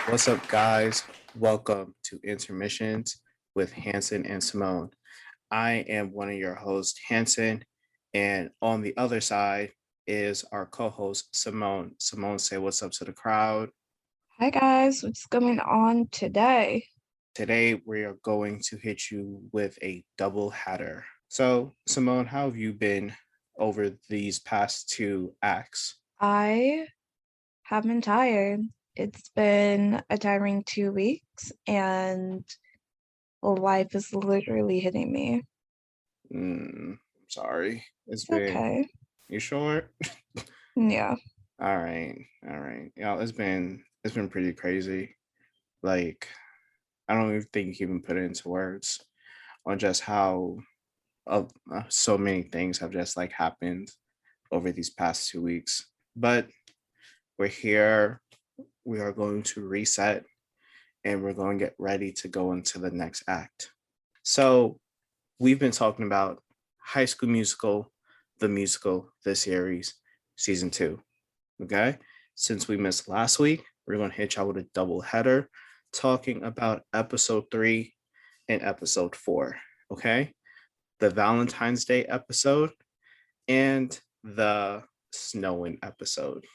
What's up, guys? Welcome to Intermissions with Hanson and Simone. I am one of your hosts, Hanson, and on the other side is our co-host, Simone. Simone, say what's up to the crowd. Hi guys, what's going on today? Today, we are going to hit you with a double header. So, Simone, how have you been over these past two acts? I have been tired. It's been a tiring 2 weeks and life is literally hitting me. I'm sorry. It's It's been, okay. you sure? Yeah. All right. Yeah, it's been pretty crazy. Like, I don't even think you can even put it into words on just how so many things have just like happened over these past 2 weeks. But we're here. We are going to reset and we're going to get ready to go into the next act. So we've been talking about High School Musical, the series, season two. Okay. Since we missed last week, we're going to hit y'all with a double header talking about episode 3 and episode 4. Okay. The Valentine's Day episode and the snowing episode.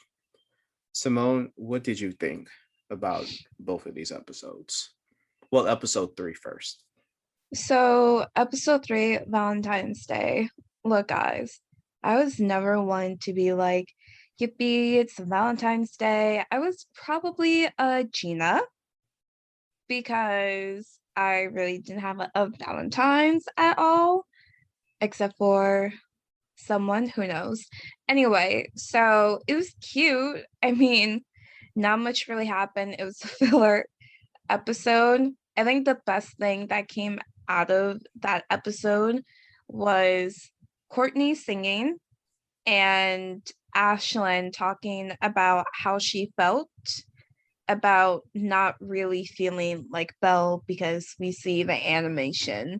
Simone, what did you think about both of these episodes? Well, episode 3 first. So, episode 3, Valentine's Day. Look, guys, I was never one to be like, yippee, it's Valentine's Day. I was probably a Gina because I really didn't have a Valentine's at all, except for someone who knows. Anyway, so it was cute. I mean, not much really happened. It was a filler episode. I think the best thing that came out of that episode was Courtney singing and Ashlyn talking about how she felt about not really feeling like Belle because we see the animation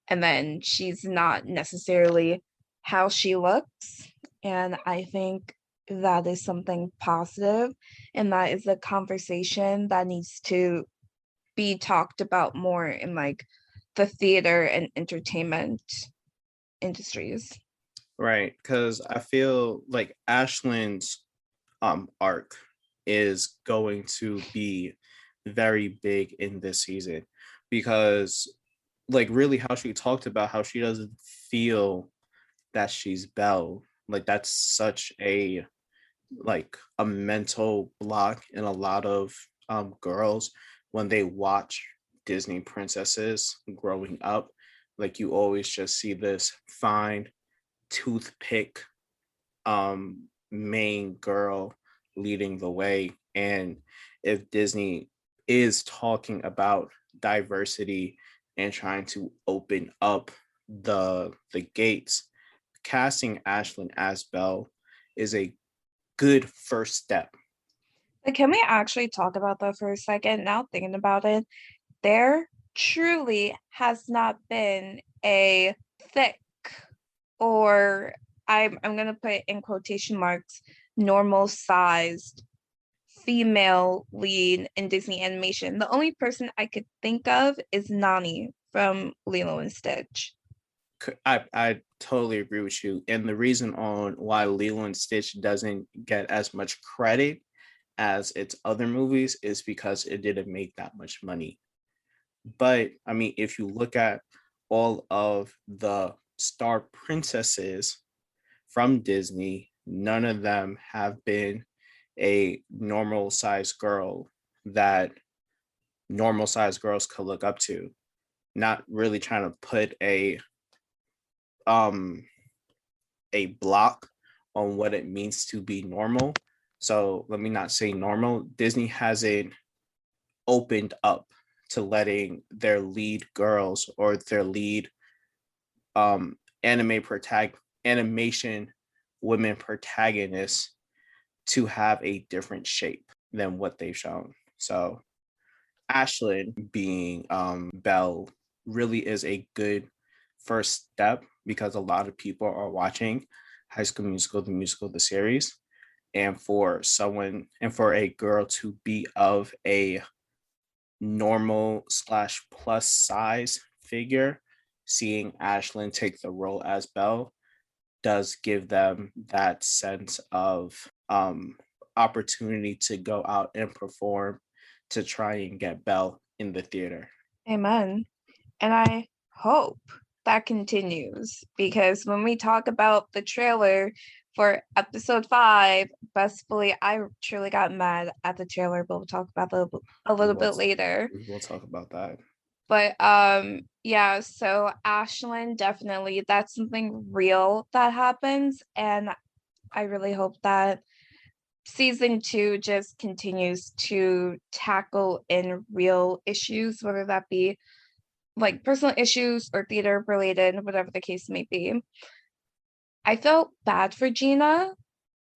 and then she's not necessarily how she looks. And I think that is something positive, and that is a conversation that needs to be talked about more in like the theater and entertainment industries. Right. Because I feel like Ashlyn's arc is going to be very big in this season because like really how she talked about how she doesn't feel that she's Belle. Like that's such a mental block in a lot of girls when they watch Disney princesses growing up. Like you always just see this fine toothpick main girl leading the way. And if Disney is talking about diversity and trying to open up the gates, casting Ashlyn as Belle is a good first step. But can we actually talk about that for a second? Now thinking about it, there truly has not been a thick, or I'm gonna put in quotation marks, normal sized female lead in Disney animation. The only person I could think of is Nani from Lilo and Stitch. I totally agree with you. And the reason on why Lilo and Stitch doesn't get as much credit as its other movies is because it didn't make that much money. But I mean, if you look at all of the star princesses from Disney, none of them have been a normal sized girl that normal sized girls could look up to. Not really trying to put um a block on what it means to be normal. So let me not say normal. Disney hasn't opened up to letting their lead girls or their lead animation women protagonists to have a different shape than what they've shown. So Ashlyn being Belle really is a good first step because a lot of people are watching High School Musical, the series. And for a girl to be of a normal slash plus size figure, seeing Ashlyn take the role as Belle does give them that sense of opportunity to go out and perform to try and get Belle in the theater. Amen. And I hope that continues because when we talk about the trailer for episode 5, Bestfully, I truly got mad at the trailer, but we'll talk about that a little bit later. We'll talk about that. But yeah, so Ashlyn, definitely that's something real that happens. And I really hope that season 2 just continues to tackle in real issues, whether that be like personal issues or theater related, whatever the case may be. I felt bad for Gina.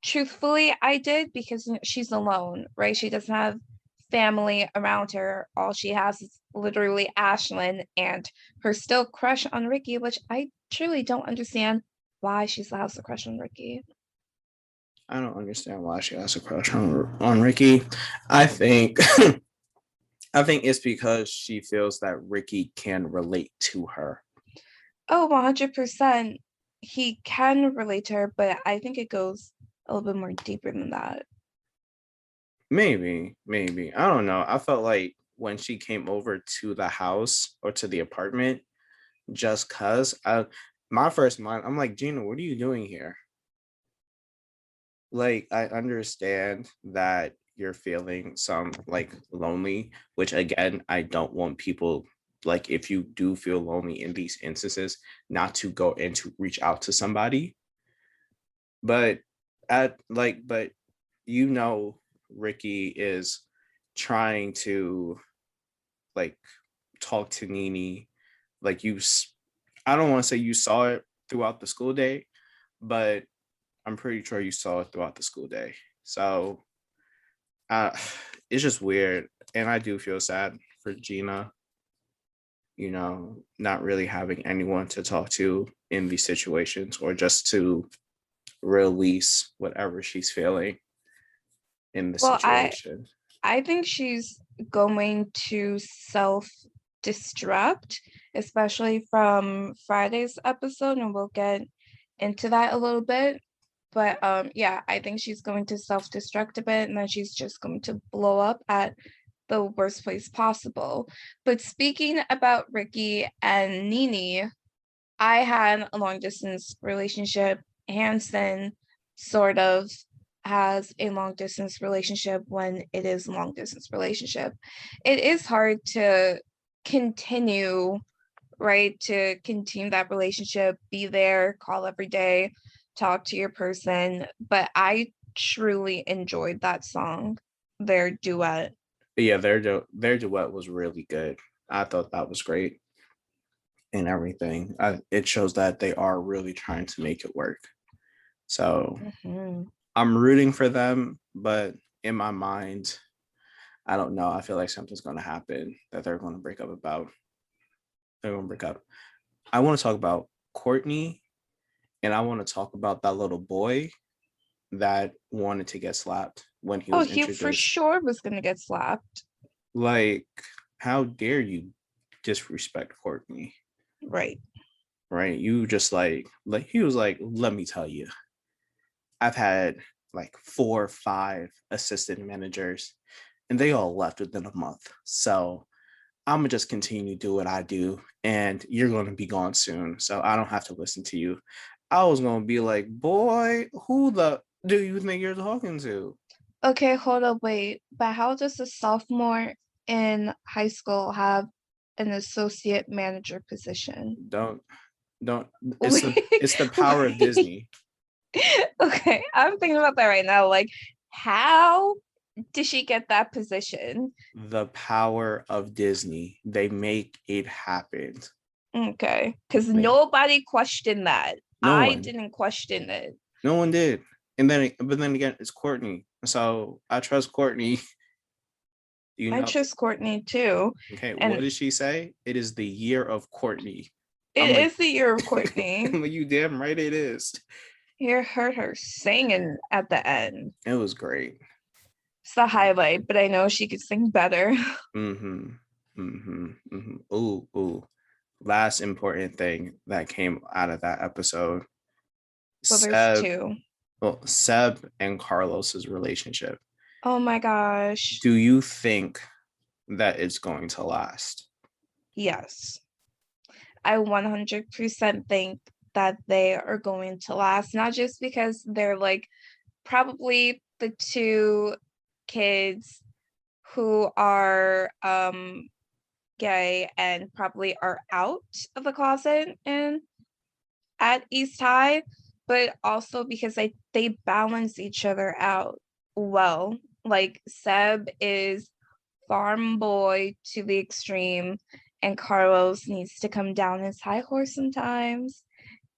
Truthfully, I did because she's alone, right? She doesn't have family around her. All she has is literally Ashlyn and her still crush on Ricky, which I truly don't understand why she still has a crush on Ricky. I don't understand why she has a crush on Ricky. I think I think it's because she feels that Ricky can relate to her. Oh, 100%. He can relate to her, but I think it goes a little bit more deeper than that. Maybe. I don't know. I felt like when she came over to the house or to the apartment, just cause my first mind, I'm like, Gina, what are you doing here? Like, I understand that you're feeling some like lonely, which again, I don't want people, like, if you do feel lonely in these instances, not to go and to reach out to somebody. But but Ricky is trying to like talk to Nini. Like, I don't want to say you saw it throughout the school day, but I'm pretty sure you saw it throughout the school day. So uh, it's just weird. And I do feel sad for Gina, not really having anyone to talk to in these situations or just to release whatever she's feeling in the Well, situation. I think she's going to self-destruct, especially from Friday's episode, and we'll get into that a little bit. But yeah, I think she's going to self-destruct a bit, and then she's just going to blow up at the worst place possible. But speaking about Ricky and Nini, I had a long distance relationship. Hanson sort of has a long distance relationship when it is a long distance relationship. It is hard to continue, right? To continue that relationship, be there, call every day, talk to your person. But I truly enjoyed that song, their duet. But yeah, their duet was really good. I thought that was great and everything. It shows that they are really trying to make it work. So I'm rooting for them, but in my mind, I don't know. I feel like something's going to happen that they're going to break up about. They're going to break up. I want to talk about Courtney, and I want to talk about that little boy that wanted to get slapped when he was he for introduced. sure was going to get slapped. Like, how dare you disrespect Courtney? Right. You just like he was like, let me tell you, I've had like 4 or 5 assistant managers and they all left within a month. So I'm gonna just continue to do what I do and you're gonna be gone soon. So I don't have to listen to you. I was gonna be like, boy, who the do you think you're talking to? Okay, hold up, wait. But how does a sophomore in high school have an associate manager position? Don't Wait, it's the power of Disney. Okay, I'm thinking about that right now. Like, how did she get that position? The power of Disney. They make it happen. Okay, because nobody questioned that. No I one. didn't question it. No one did. But then again, it's Courtney. So I trust Courtney. I trust Courtney too. Okay, And what did she say? It is the year of Courtney. it is the year of Courtney. I'm like, you damn right it is. You heard her singing at the end. It was great. It's the highlight, but I know she could sing better. Mm-hmm. Mm-hmm. Mm-hmm. Ooh, ooh. Last important thing that came out of that episode. Well, there's Seb, two. well, Seb and Carlos's relationship. Oh my gosh. Do you think that it's going to last? Yes. I 100% think that they are going to last, not just because they're like probably the two kids who are gay and probably are out of the closet and at East High, but also because they balance each other out well. Like Seb is farm boy to the extreme, and Carlos needs to come down his high horse sometimes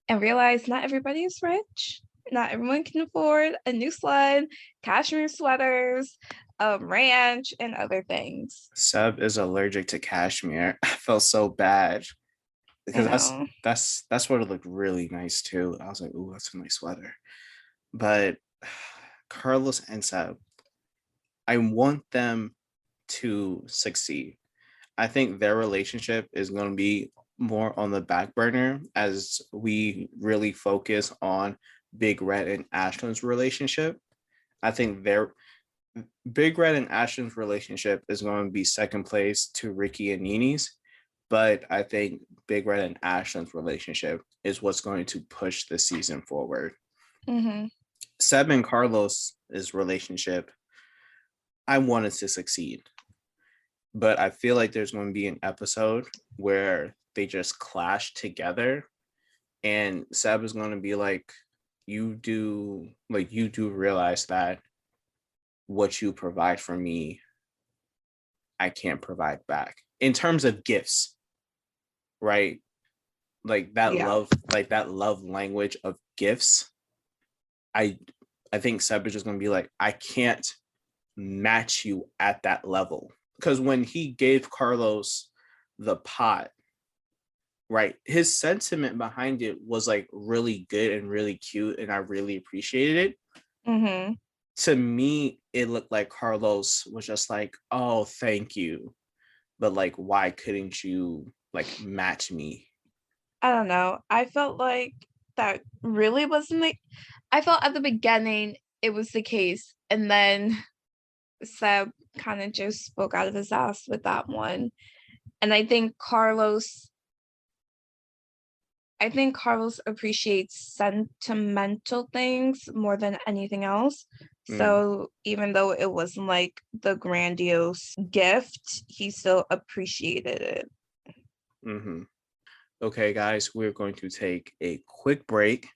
and realize not everybody is rich. Not everyone can afford a new sled, cashmere sweaters, a ranch, and other things. Seb is allergic to cashmere. I felt so bad I because know. that's what it looked really nice too. I was like, ooh, that's a nice sweater. But Carlos and Seb, I want them to succeed. I think their relationship is going to be more on the back burner as we really focus on Big Red and Ashland's relationship. I think their Big Red and Ashland's relationship is going to be second place to Ricky and Nini's, but I think Big Red and Ashland's relationship is what's going to push the season forward. Mm-hmm. Seb and Carlos's relationship, I wanted to succeed, but I feel like there's going to be an episode where they just clash together, and Seb is going to be like, you do realize that what you provide for me, I can't provide back in terms of gifts, right? Yeah. Like that love language of gifts. I I think Seb is just going to be like, I can't match you at that level. Because when he gave Carlos the pot, right, his sentiment behind it was like really good and really cute, and I really appreciated it. Mm-hmm. To me, it looked like Carlos was just like, oh, thank you. But like, why couldn't you like match me? I don't know. I felt like that really wasn't like, I felt at the beginning it was the case, and then Seb kind of just spoke out of his ass with that one. And I think Carlos appreciates sentimental things more than anything else. Mm, So even though it wasn't like the grandiose gift, he still appreciated it. mm-hmm. Okay, guys, we're going to take a quick break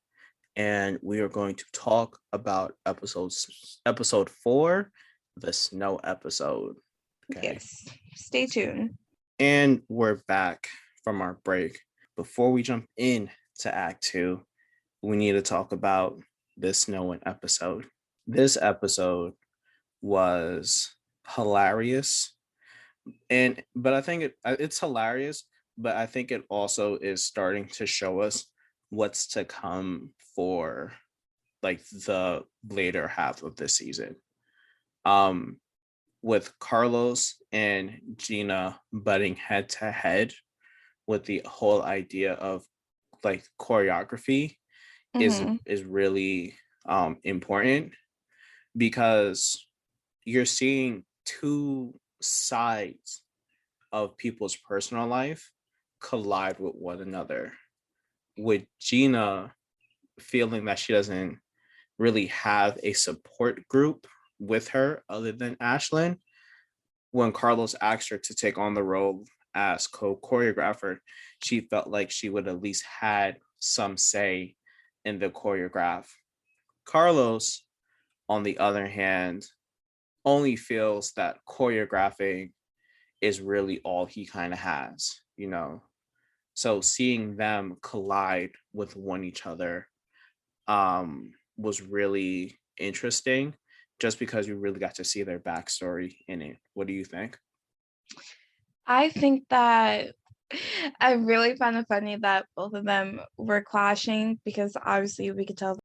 and we are going to talk about episode 4, the snow episode. Okay. Yes. Stay tuned. And we're back from our break. Before we jump in to Act 2, we need to talk about this Snow episode. This episode was hilarious. But I think it's hilarious, but I think it also is starting to show us what's to come for like the later half of the season. Um with Carlos and Gina butting head to head with the whole idea of like choreography Mm-hmm. is really important because you're seeing two sides of people's personal life collide with one another. With Gina feeling that she doesn't really have a support group with her other than Ashlyn, when Carlos asked her to take on the role as co-choreographer, she felt like she would at least had some say in the choreograph. Carlos, on the other hand, only feels that choreographing is really all he kind of has, you know. So seeing them collide with one each other was really interesting just because you really got to see their backstory in it. What do you think? I think that I really found it funny that both of them were clashing because obviously we could tell